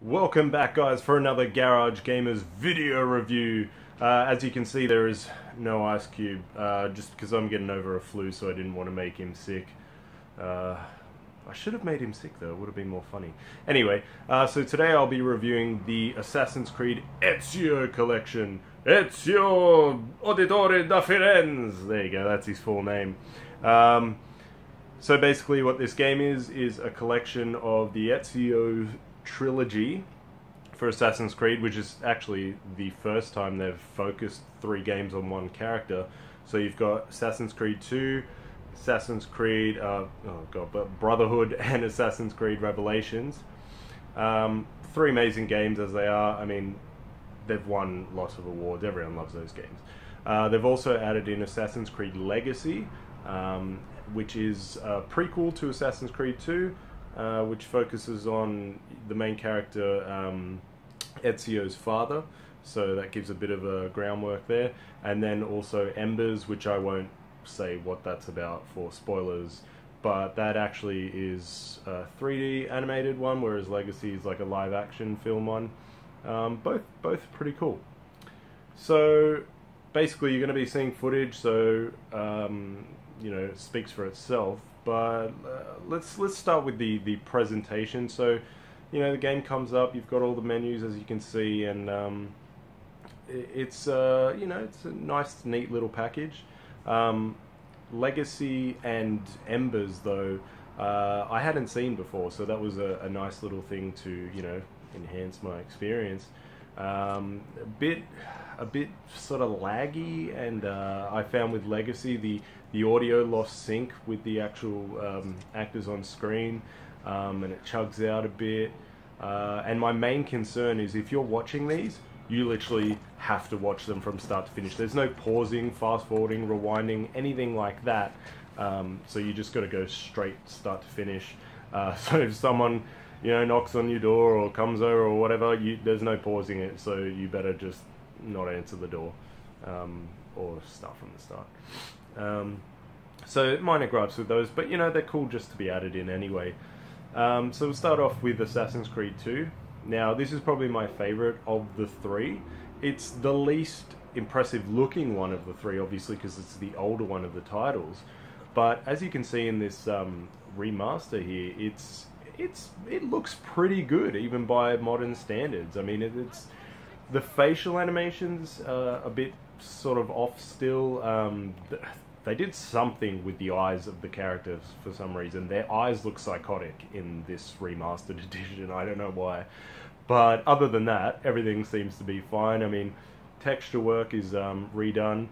Welcome back, guys, for another Garage Gamers video review. As you can see, there is no Ice Cube, just because I'm getting over a flu, so I didn't want to make him sick. I should have made him sick, though. It would have been more funny. Anyway, so today I'll be reviewing the Assassin's Creed Ezio Collection. Ezio Auditore da Firenze! There you go, that's his full name. So basically what this game is a collection of the Ezio trilogy for Assassin's Creed, which is actually the first time they've focused 3 games on one character. So you've got Assassin's Creed 2, Assassin's Creed, Brotherhood, and Assassin's Creed Revelations. 3 amazing games as they are. I mean, they've won lots of awards. Everyone loves those games. They've also added in Assassin's Creed Legacy, which is a prequel to Assassin's Creed 2, which focuses on the main character, Ezio's father, so that gives a bit of a groundwork there. And then also Embers, which I won't say what that's about for spoilers, but that actually is a 3D animated one, whereas Legacy is like a live action film one. Both pretty cool. So basically you're going to be seeing footage, so you know, it speaks for itself. But let's start with the presentation. So, you know, the game comes up. You've got all the menus, as you can see, and it's you know, it's a nice, neat little package. Legacy and Embers, though, I hadn't seen before, so that was a nice little thing to, you know, enhance my experience. A bit sort of laggy, and I found with Legacy the audio lost sync with the actual actors on screen, and it chugs out a bit. And my main concern is if you're watching these, you literally have to watch them from start to finish. There's no pausing, fast forwarding, rewinding, anything like that. So you just got to go straight start to finish. So if someone, you know, knocks on your door or comes over or whatever, there's no pausing it, so you better just not answer the door, or start from the start. So minor gripes with those, but you know, they're cool just to be added in anyway. So we'll start off with Assassin's Creed 2. Now this is probably my favorite of the 3. It's the least impressive looking one of the 3, obviously, because it's the older one of the titles. But as you can see in this remaster here, it looks pretty good, even by modern standards. I mean, it's the facial animations a bit sort of off still. They did something with the eyes of the characters for some reason. Their eyes look psychotic in this remastered edition. I don't know why. But other than that, everything seems to be fine. I mean, texture work is redone.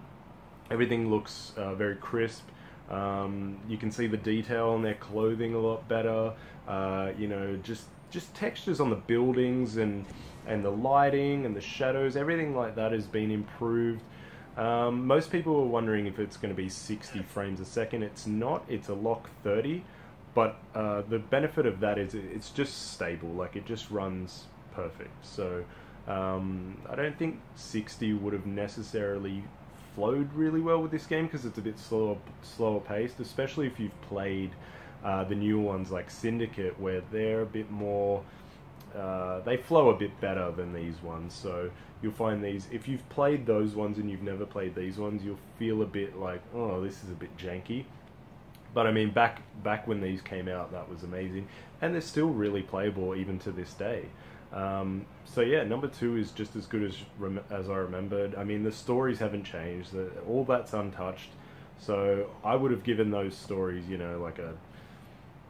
Everything looks very crisp. You can see the detail on their clothing a lot better. You know, just textures on the buildings and the lighting and the shadows, everything like that has been improved. Most people are wondering if it's going to be 60 frames a second. It's not. It's a lock 30, but the benefit of that is it's just stable. Like, it just runs perfect. So I don't think 60 would have necessarily flowed really well with this game, because it's a bit slower paced, especially if you've played the new ones like Syndicate, where they're a bit more, they flow a bit better than these ones. So you'll find these, if you've played those ones and you've never played these ones, you'll feel a bit like, oh, this is a bit janky. But I mean, back when these came out, that was amazing, and they're still really playable even to this day. So yeah, number 2 is just as good as I remembered. I mean, the stories haven't changed, all that's untouched. So I would have given those stories, you know, like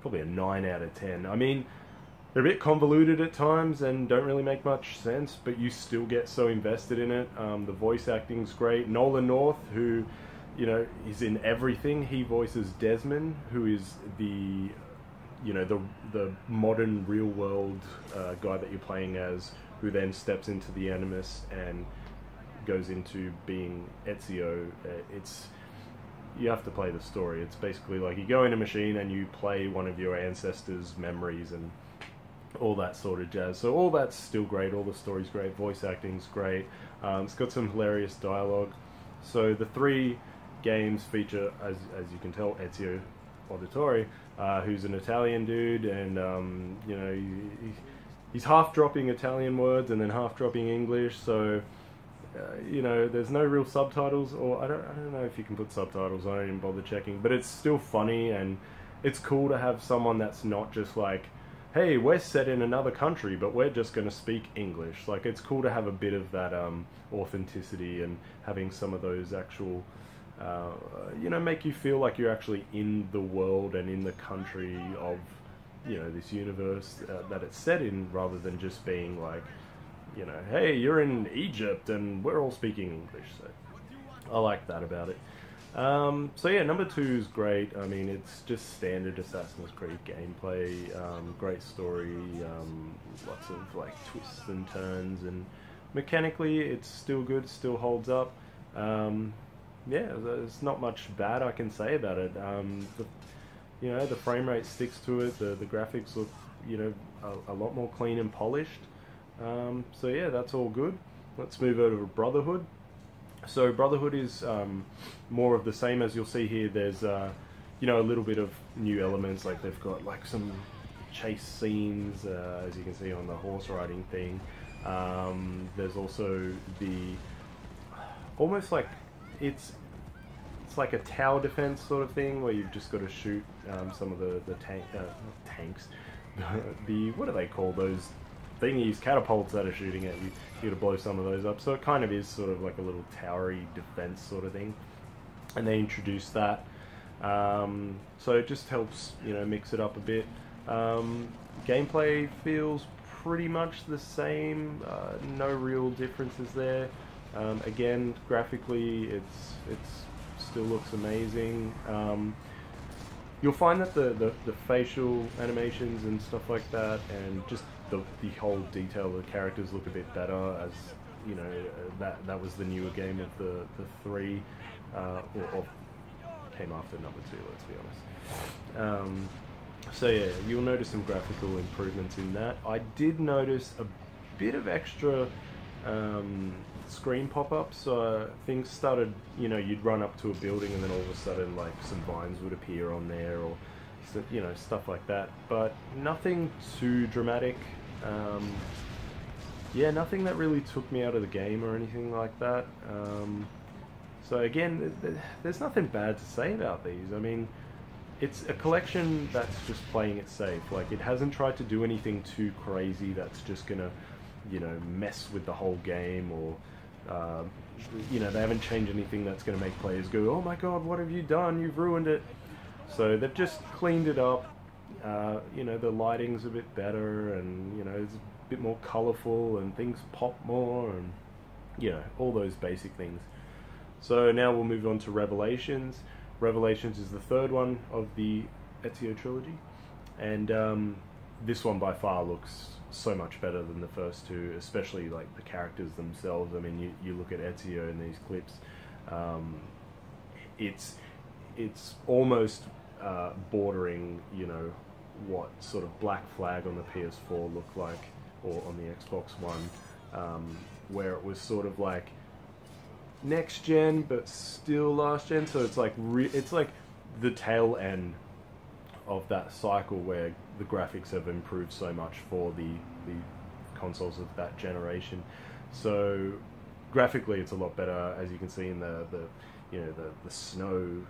probably a 9 out of 10. I mean, they're a bit convoluted at times and don't really make much sense, but you still get so invested in it. The voice acting's great. Nolan North, who, you know, is in everything. He voices Desmond, who is the, you know, the modern real world guy that you're playing as, who then steps into the Animus and goes into being Ezio. You have to play the story. It's basically like you go in a machine and you play one of your ancestors' memories and all that sort of jazz. So all that's still great, all the story's great, voice acting's great, it's got some hilarious dialogue. So the 3 games feature, as you can tell, Ezio Auditore, who's an Italian dude, and you know, he's half dropping Italian words and then half dropping English, so you know, there's no real subtitles, or I don't know if you can put subtitles. I don't even bother checking, but it's still funny, and it's cool to have someone that's not just like, hey, we're set in another country, but we're just going to speak English. Like, it's cool to have a bit of that authenticity, and having some of those actual, you know, make you feel like you're actually in the world and in the country of, you know, this universe that it's set in, rather than just being like, you know, hey, you're in Egypt and we're all speaking English. So I like that about it. So yeah, number 2 is great. I mean, it's just standard Assassin's Creed gameplay, great story, lots of like twists and turns, and mechanically it's still good, still holds up. Yeah, there's not much bad I can say about it. You know, the frame rate sticks to it, the graphics look, you know, a lot more clean and polished. So yeah, that's all good. Let's move over to Brotherhood. So Brotherhood is more of the same. As you'll see here, there's you know, a little bit of new elements, like they've got like some chase scenes, as you can see on the horse riding thing. There's also the, almost like, it's like a tower defense sort of thing, where you've just got to shoot some of the tanks, the, what do they call those thingies, catapults that are shooting at you. You gotta blow some of those up, so it kind of is sort of like a little towery defense sort of thing, and they introduced that, so it just helps, you know, mix it up a bit. Gameplay feels pretty much the same, no real differences there. Again, graphically it's still looks amazing. You'll find that the facial animations and stuff like that, and just the whole detail of the characters look a bit better, as you know, that was the newer game of the 3, or came after number 2, let's be honest. So yeah, you'll notice some graphical improvements in that. I did notice a bit of extra screen pop-ups, so things started, you know, you'd run up to a building and then all of a sudden like some vines would appear on there, or you know, stuff like that, but nothing too dramatic. Yeah, nothing that really took me out of the game or anything like that. So again, there's nothing bad to say about these. I mean, it's a collection that's just playing it safe. Like, it hasn't tried to do anything too crazy that's just gonna, you know, mess with the whole game, or you know, they haven't changed anything that's going to make players go, oh my god, what have you done, you've ruined it. So they've just cleaned it up. You know, the lighting's a bit better, and you know, it's a bit more colourful, and things pop more, and you know, all those basic things. So now we'll move on to Revelations. Revelations is the 3rd one of the Ezio trilogy, and this one by far looks so much better than the first 2, especially like the characters themselves. I mean, you look at Ezio in these clips, it's almost bordering, you know, what sort of Black Flag on the PS4 looked like, or on the Xbox One, where it was sort of like next gen but still last gen. So it's like it's like the tail end of that cycle where the graphics have improved so much for the consoles of that generation. So graphically it's a lot better, as you can see in the you know, the snow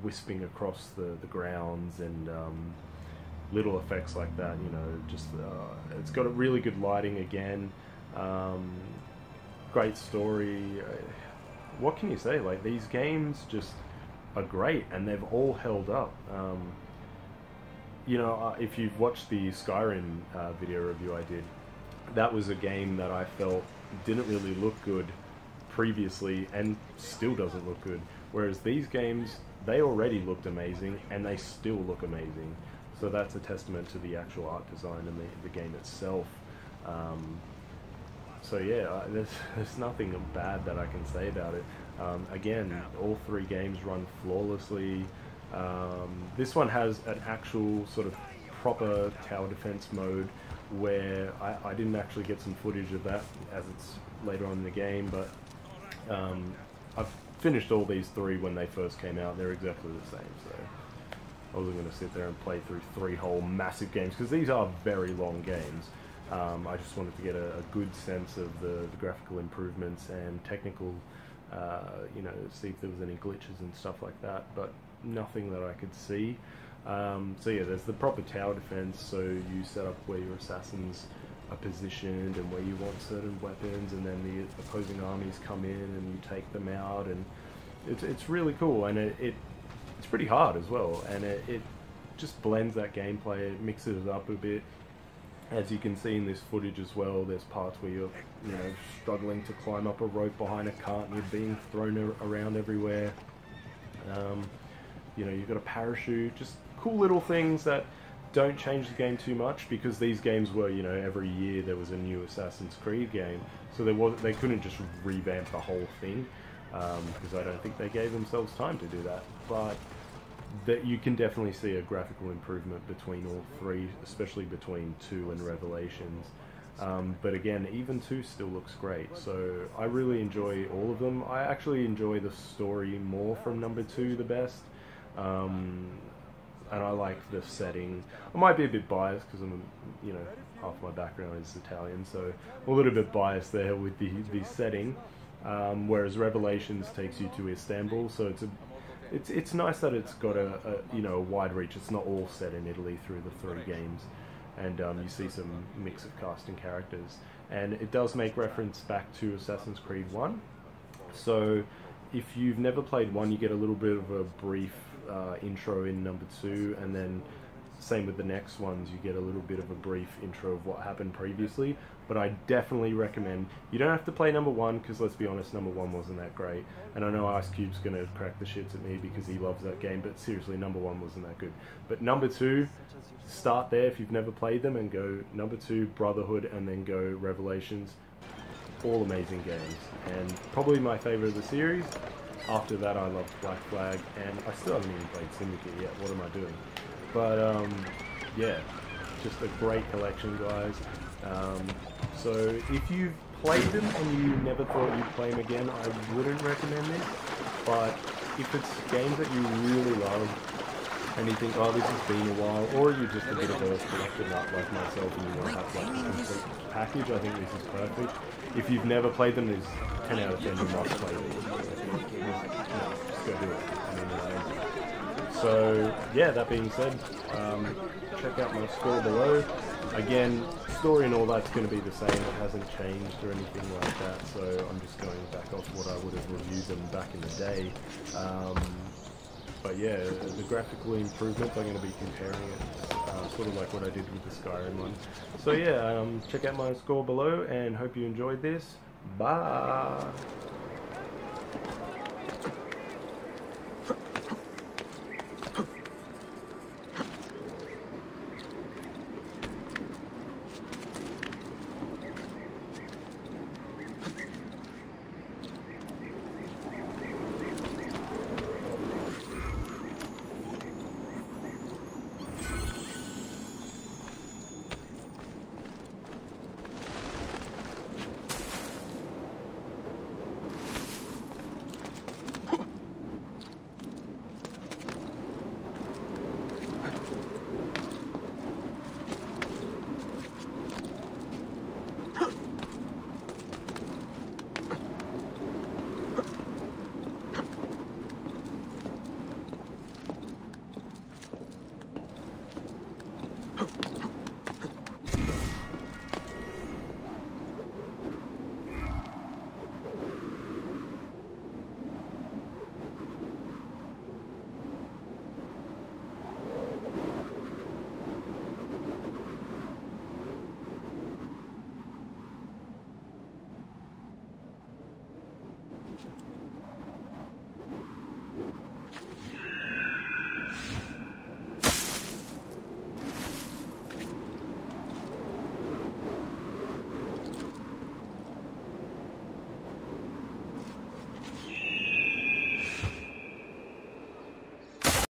wisping across the grounds, and little effects like that, you know, just it's got a really good lighting again, great story. What can you say? Like, these games just are great, and they've all held up. You know, if you've watched the Skyrim video review I did, that was a game that I felt didn't really look good previously, and still doesn't look good. Whereas these games, they already looked amazing, and they still look amazing. So that's a testament to the actual art design and the game itself. So yeah, there's nothing bad that I can say about it. Again, all 3 games run flawlessly. This one has an actual sort of proper tower defense mode, where I didn't actually get some footage of that, as it's later on in the game, but I've finished all these 3 when they first came out. They're exactly the same, so I wasn't going to sit there and play through 3 whole massive games, because these are very long games. I just wanted to get a good sense of the graphical improvements and technical, you know, see if there was any glitches and stuff like that, but nothing that I could see. So yeah, there's the proper tower defense, so you set up where your assassins are positioned and where you want certain weapons, and then the opposing armies come in and you take them out, and it's really cool, and it's pretty hard as well, and it just blends that gameplay, it mixes it up a bit. As you can see in this footage as well, there's parts where you're, you know, struggling to climb up a rope behind a cart and you're being thrown around everywhere. You know, you've got a parachute, just cool little things that don't change the game too much, because these games were, you know, every year there was a new Assassin's Creed game, so they couldn't just revamp the whole thing, because I don't think they gave themselves time to do that. But that you can definitely see a graphical improvement between all three, especially between 2 and Revelations. But again, even 2 still looks great, so I really enjoy all of them. I actually enjoy the story more from number 2 the best, and I like the setting. I might be a bit biased because I'm, you know, half my background is Italian, so I'm a little bit biased there with the setting. Whereas Revelations takes you to Istanbul, so it's nice that it's got a you know, a wide reach. It's not all set in Italy through the 3 games, and you see some mix of cast and characters, and it does make reference back to Assassin's Creed 1. So if you've never played 1, you get a little bit of a brief intro in number 2, and then same with the next ones, you get a little bit of a brief intro of what happened previously. But I definitely recommend, you don't have to play number 1, because let's be honest, number 1 wasn't that great, and I know Ice Cube's gonna crack the shits at me because he loves that game, but seriously, number 1 wasn't that good. But number 2, start there if you've never played them, and go number 2, Brotherhood, and then go Revelations. All amazing games, and probably my favorite of the series. After that, I loved Black Flag, and I still haven't even played Syndicate yet. What am I doing? But yeah, just a great collection, guys. So if you've played them and you never thought you'd play them again, I wouldn't recommend this. But if it's games that you really love and you think, oh, this has been a while, or you're just a bit of a collector nut like myself and you want to have like a complete package, I think this is perfect. If you've never played them, there's 10 out of 10 you must play these. Just go do it. I mean, so yeah, that being said, check out my score below. Again, story and all that's going to be the same, it hasn't changed or anything like that, so I'm just going back off what I would have reviewed them back in the day. But yeah, the graphical improvements, I'm going to be comparing it, sort of like what I did with the Skyrim one. So yeah, check out my score below, and hope you enjoyed this. Bye!